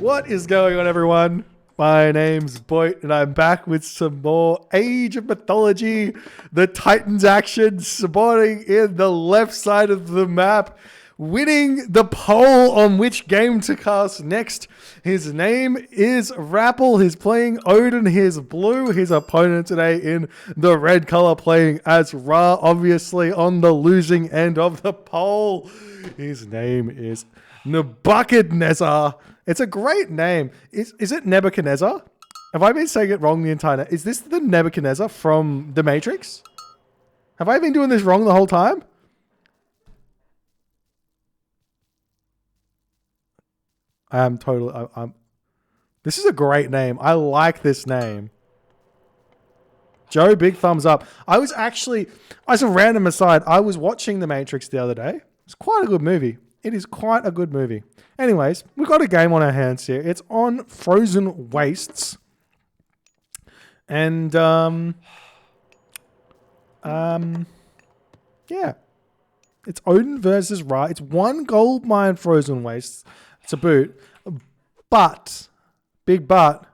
What is going on, everyone? My name's Boit, and I'm back with some more Age of Mythology. The Titans action, spawning in the left side of the map, winning the poll on which game to cast next. His name is Rapl. He's playing Odin. He's blue. His opponent today in the red color playing as Ra, obviously on the losing end of the poll. His name is Nebuchadnezzar. It's a great name. Is it Nebuchadnezzar? Have I been saying it wrong the entire time? Is this the Nebuchadnezzar from The Matrix? Have I been doing this wrong the whole time? I'm totally... This is a great name. I like this name. Joe, big thumbs up. I was actually... As a random aside, I was watching The Matrix the other day. It's quite a good movie. It is quite a good movie. Anyways, we've got a game on our hands here. It's on Frozen Wastes. And, yeah. It's Odin versus Ra. It's one gold mine Frozen Wastes. It's a boot. But, big but,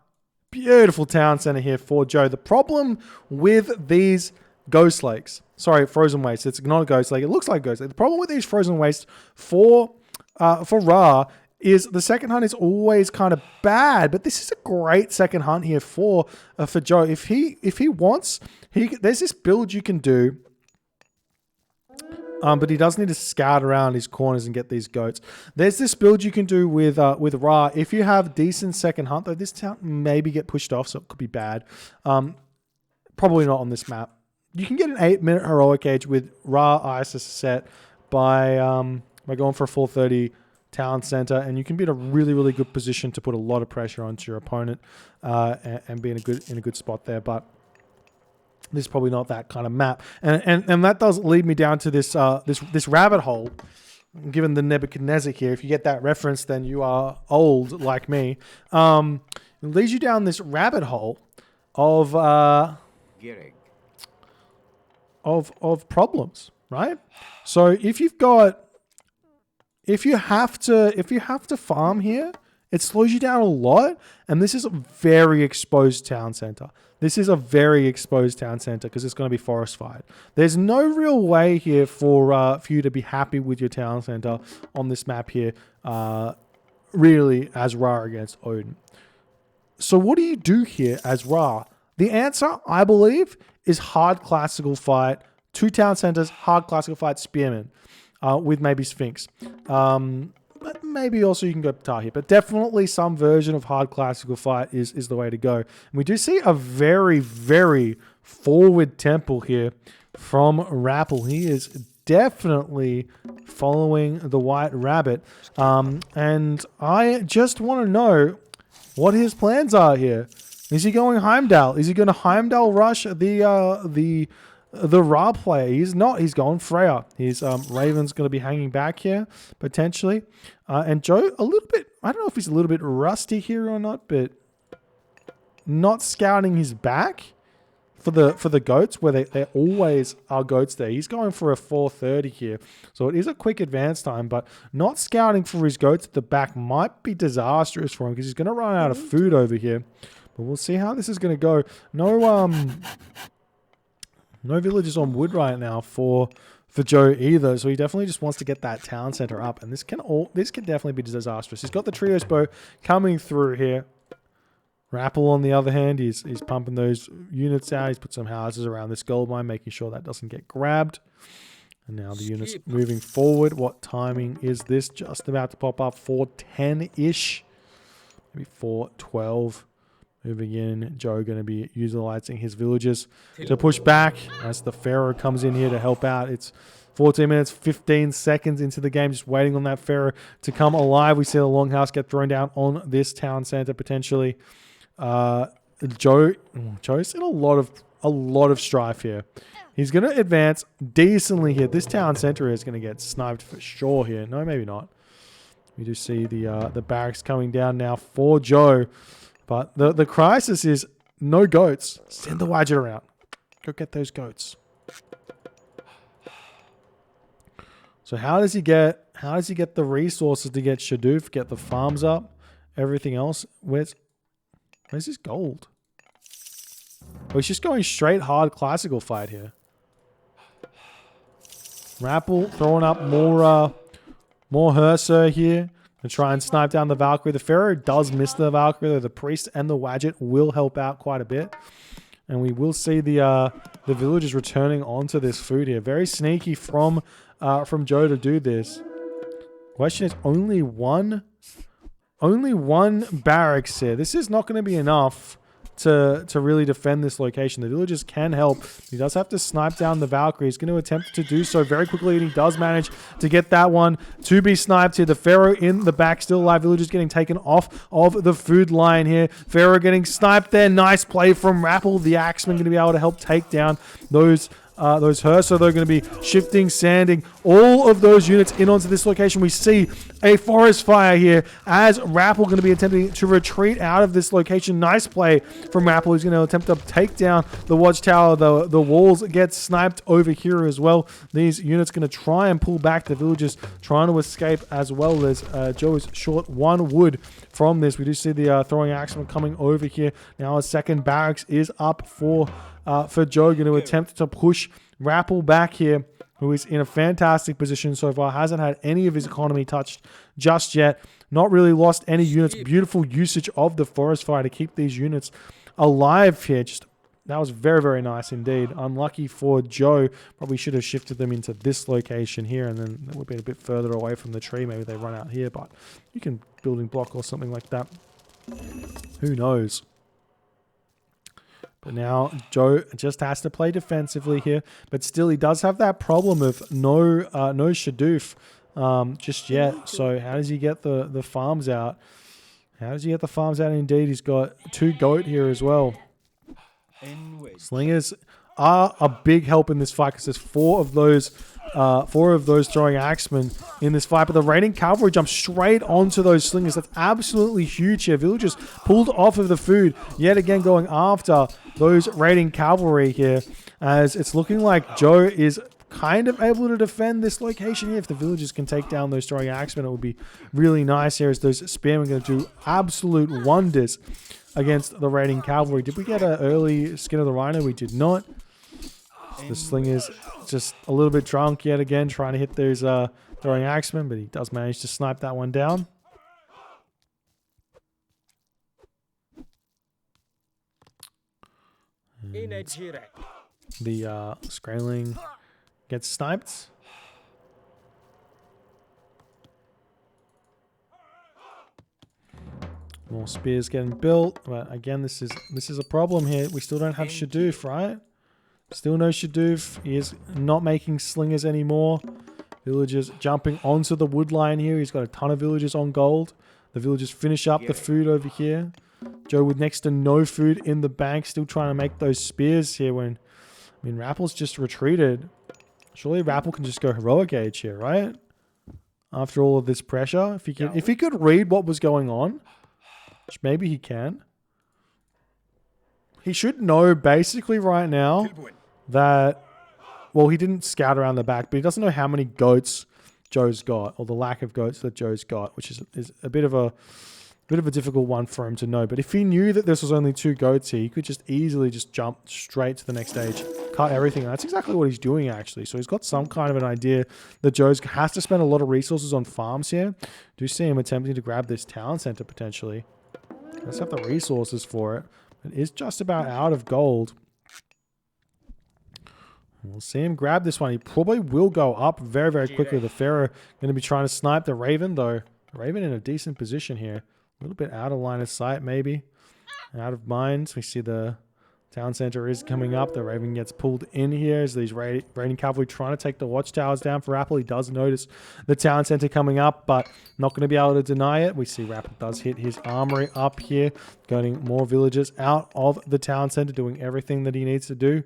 beautiful town center here for Joe. The problem with these Ghost Lakes, sorry, Frozen Wastes, it's not a Ghost Lake, it looks like a Ghost Lake. The problem with these Frozen Wastes for Ra is the second hunt is always kind of bad, but this is a great second hunt here for Joe. If he wants, there's this build you can do, but he does need to scout around his corners and get these goats. There's this build you can do with Ra. If you have decent second hunt, though, this town maybe get pushed off, so it could be bad. Probably not on this map. You can get an 8-minute heroic age with Ra Isis set by going for a 430 town center, and you can be in a really, really good position to put a lot of pressure onto your opponent and be in a good spot there. But this is probably not that kind of map, and that does lead me down to this this rabbit hole. Given the Nebuchadnezzar here, if you get that reference, then you are old like me. It leads you down this rabbit hole of problems, right? So if you have to farm here, it slows you down a lot, and this is a very exposed town center. This is a very exposed town center because it's going to be forest fired. There's no real way here for you to be happy with your town center on this map here, really, as Ra against Odin. So what do you do here as Ra? The answer, I believe, is hard classical fight, 2 town centers, hard classical fight, spearmen, with maybe Sphinx. But maybe also you can go Ptah here, but definitely some version of hard classical fight is the way to go. And we do see a very, very forward temple here from Rapl. He is definitely following the White Rabbit. And I just want to know what his plans are here. Is he going Heimdall? Is he going to Heimdall rush the Ra player? He's not. He's going Freya. His Raven's going to be hanging back here, potentially. And Joe, a little bit, I don't know if he's a little bit rusty here or not, but not scouting his back for the goats, where they always are goats there. He's going for a 430 here. So it is a quick advance time, but not scouting for his goats at the back might be disastrous for him because he's going to run out of food over here. But we'll see how this is going to go. No villages on wood right now for Joe either, so he definitely just wants to get that town center up, and this can definitely be disastrous. He's got the trios bow coming through here. Rapl, on the other hand, he's pumping those units out. He's put some houses around this gold mine, making sure that doesn't get grabbed. And now the units moving forward. What timing is this? Just about to pop up. 4:10-ish, maybe 4:12. Moving in, Joe going to be utilizing his villagers to push back as the Pharaoh comes in here to help out. It's 14 minutes, 15 seconds into the game, just waiting on that Pharaoh to come alive. We see the Longhouse get thrown down on this town center potentially. Joe's in a lot of strife here. He's going to advance decently here. This town center is going to get sniped for sure here. No, maybe not. We do see the barracks coming down now for Joe. But the crisis is no goats. Send the Wadget around. Go get those goats. So how does he get the resources to get Shadoof, get the farms up, everything else. Where's his gold? Oh, he's just going straight hard classical fight here. Rapl throwing up more Herser here to try and snipe down the Valkyrie. The Pharaoh does miss the Valkyrie, though the Priest and the Wadjet will help out quite a bit. And we will see the villagers returning onto this food here. Very sneaky from Joe to do this. Question is only one barracks here. This is not going to be enough to really defend this location. The villagers can help. He does have to snipe down the Valkyrie. He's going to attempt to do so very quickly, and he does manage to get that one to be sniped here. The Pharaoh in the back, still alive. Villagers getting taken off of the food line here. Pharaoh getting sniped there. Nice play from Rapl. The Axeman going to be able to help take down those Hers. So they're going to be shifting, sanding all of those units in onto this location. We see a forest fire here as Rapl going to be attempting to retreat out of this location. Nice play from Rapl. He's going to attempt to take down the watchtower. The walls get sniped over here as well. These units going to try and pull back. The villagers trying to escape as well as Joe is short one wood from this. We do see the throwing axeman coming over here. Now a second barracks is up for Joe, going to attempt to push Rapl back here, who is in a fantastic position so far. Hasn't had any of his economy touched just yet. Not really lost any units. Beautiful usage of the forest fire to keep these units alive here. That was very, very nice indeed. Unlucky for Joe. Probably should have shifted them into this location here, and then that would be a bit further away from the tree. Maybe they run out here, but you can building block or something like that. Who knows? But now Joe just has to play defensively here. But still, he does have that problem of no Shadoof just yet. So how does he get the farms out? How does he get the farms out? Indeed, he's got 2 goat here as well. Slingers are a big help in this fight because there's 4 of those throwing axemen in this fight. But the raiding cavalry jumps straight onto those slingers. That's absolutely huge here. Villagers pulled off of the food, yet again going after those raiding cavalry here, as it's looking like Joe is kind of able to defend this location here. If the villagers can take down those throwing axemen, it would be really nice here, as those spearmen are going to do absolute wonders against the raiding cavalry. Did we get an early skin of the rhino? We did not. The slinger's just a little bit drunk yet again, trying to hit those throwing axemen, but he does manage to snipe that one down. And the Skraeling gets sniped. More spears getting built, but again, this is a problem here. We still don't have Shadoof, right? Still no Shadoof. He is not making slingers anymore. Villagers jumping onto the wood line here. He's got a ton of villagers on gold. The villagers finish up the food over here. Joe with next to no food in the bank, still trying to make those spears here when, I mean, Rappel's just retreated. Surely Rapl can just go heroic age here, right? After all of this pressure. If he could read what was going on, which maybe he can. He should know basically right now that, well, he didn't scout around the back, but he doesn't know how many goats Joe's got, or the lack of goats that Joe's got, which is a bit of a difficult one for him to know. But if he knew that this was only 2 goats here, he could just easily just jump straight to the next stage, cut everything. And that's exactly what he's doing, actually. So he's got some kind of an idea that Joe's has to spend a lot of resources on farms here. Do see him attempting to grab this town center potentially. Let's have the resources for it. It is just about out of gold. We'll see him grab this one. He probably will go up very, very quickly. The Pharaoh going to be trying to snipe the Raven, though. The Raven in a decent position here. A little bit out of line of sight, maybe. Out of mind. We see the town center is coming up. The Raven gets pulled in here as these raiding cavalry trying to take the watchtowers down for Rapl. He does notice the town center coming up, but not going to be able to deny it. We see Rapl does hit his armory up here, getting more villagers out of the town center, doing everything that he needs to do.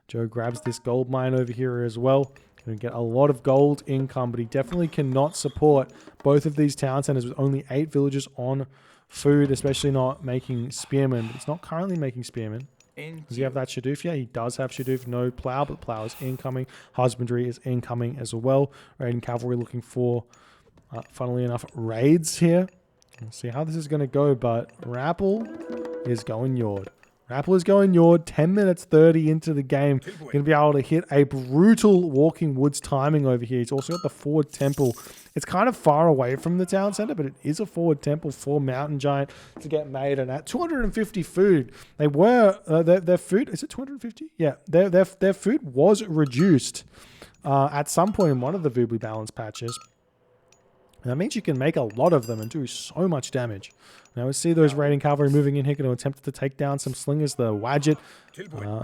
Joe grabs this gold mine over here as well. Going to get a lot of gold income, but he definitely cannot support both of these town centers with only 8 villagers on food, especially not making spearmen. He's not currently making spearmen. Does he have that Shadoof? Yeah, he does have Shadoof. No plow, but plow is incoming. Husbandry is incoming as well. Raiding cavalry looking for, funnily enough, raids here. We'll see how this is going to go, but Rapl is going NJORD. Rapl is going NJORD, 10 minutes 30 into the game. Going to be able to hit a brutal Walking Woods timing over here. He's also got the forward temple. It's kind of far away from the town center, but it is a forward temple for Mountain Giant to get made. And at 250 food, they were, their food, is it 250? Yeah, their food was reduced at some point in one of the Voobly balance patches. And that means you can make a lot of them and do so much damage. Now we see those raiding cavalry moving in here, going to attempt to take down some slingers. The Wadget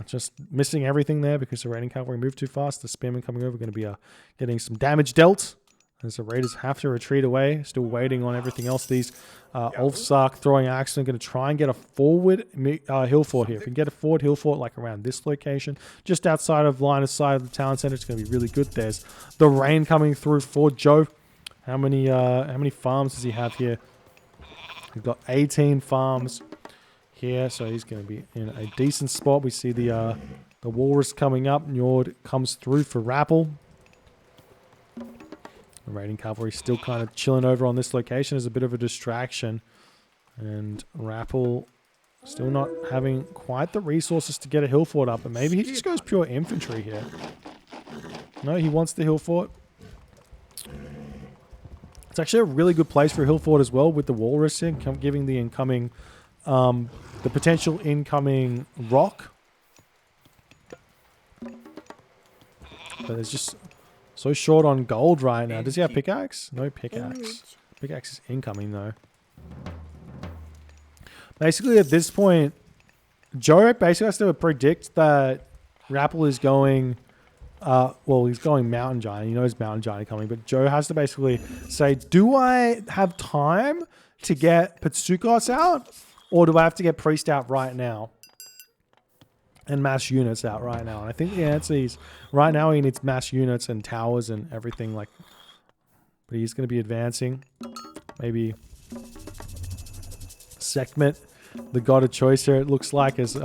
just missing everything there because the raiding cavalry moved too fast. The spearmen coming over going to be getting some damage dealt as the raiders have to retreat away. Still waiting on everything else. These Ulfsark throwing axe are going to try and get a forward hill fort here. If we can get a forward hill fort like around this location, just outside of line of sight of the town center, it's going to be really good. There's the rain coming through for Joe. How many farms does he have here? We've got 18 farms here, so he's going to be in a decent spot. We see the walrus coming up. NJORD comes through for Rapl. The raiding cavalry still kind of chilling over on this location as a bit of a distraction. And Rapl still not having quite the resources to get a hill fort up. But maybe he just goes pure infantry here. No, he wants the hill fort. It's actually a really good place for a hill fort as well, with the walrus in, giving the incoming, the potential incoming rock. But it's just so short on gold right now. Does he have pickaxe? No pickaxe. Pickaxe is incoming though. Basically at this point, Joe basically has to predict that Rapl is going... well, he's going Mountain Giant. He knows Mountain Giant coming, but Joe has to basically say, do I have time to get Patsukos out, or do I have to get Priest out right now? And mass units out right now. And I think the answer is, right now he needs mass units and towers and everything like... But he's going to be advancing. Maybe Sekhmet, the god of choice here, it looks like, as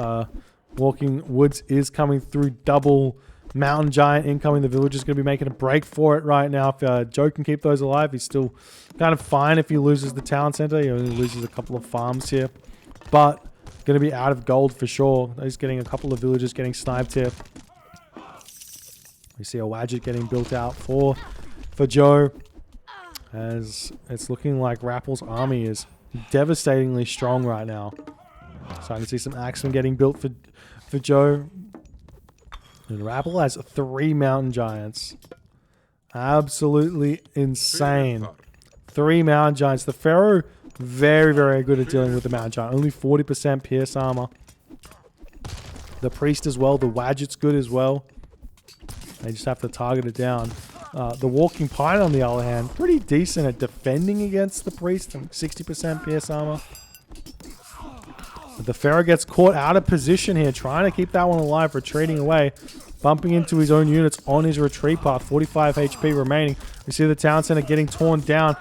Walking Woods is coming through. Double Mountain Giant incoming. The village is going to be making a break for it right now. If Joe can keep those alive, he's still kind of fine if he loses the town center. He only loses a couple of farms here. But going to be out of gold for sure. He's getting a couple of villages getting sniped here. We see a Wadget getting built out for Joe. As it's looking like Rapl's army is devastatingly strong right now. So I can see some axemen getting built for Joe. And Rapl has 3 Mountain Giants. Absolutely insane. 3 Mountain Giants. The Pharaoh, very, very good at dealing with the Mountain Giant. Only 40% pierce armor. The Priest as well. The Wadget's good as well. They just have to target it down. The Walking Pine, on the other hand, pretty decent at defending against the Priest. 60% pierce armor. But the Pharaoh gets caught out of position here, trying to keep that one alive, retreating away, bumping into his own units on his retreat path. 45 HP remaining. We see the town center getting torn down.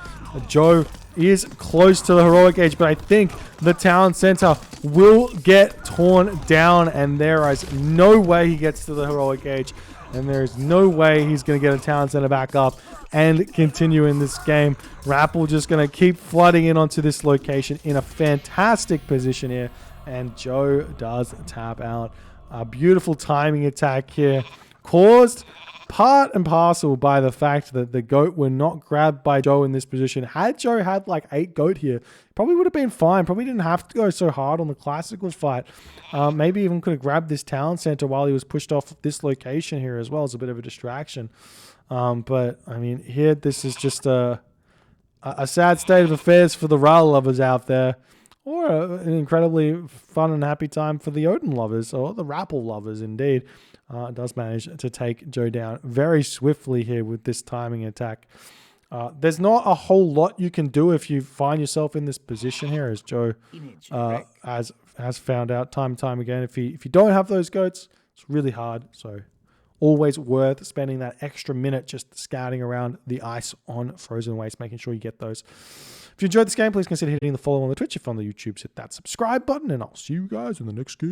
Joe is close to the heroic age, but I think the town center will get torn down, and there is no way he gets to the heroic age, and there is no way he's going to get a town center back up and continue in this game. Rapl just going to keep flooding in onto this location in a fantastic position here, and Joe does tap out. A beautiful timing attack here, caused part and parcel by the fact that the goat were not grabbed by Joe in this position. Had Joe had like 8 goat here, probably would have been fine. Probably didn't have to go so hard on the classical fight. Maybe even could have grabbed this town center while he was pushed off this location here as well as a bit of a distraction. But I mean, here, this is just a sad state of affairs for the Rapl lovers out there, or an incredibly fun and happy time for the Odin lovers, or the Rapl lovers indeed. Does manage to take Joe down very swiftly here with this timing attack. There's not a whole lot you can do if you find yourself in this position here, as Joe has found out time and time again. If you don't have those goats, it's really hard. So always worth spending that extra minute just scouting around the ice on Frozen Waste, making sure you get those. If you enjoyed this game, please consider hitting the follow on the Twitch. If on the YouTube, hit that subscribe button, and I'll see you guys in the next game.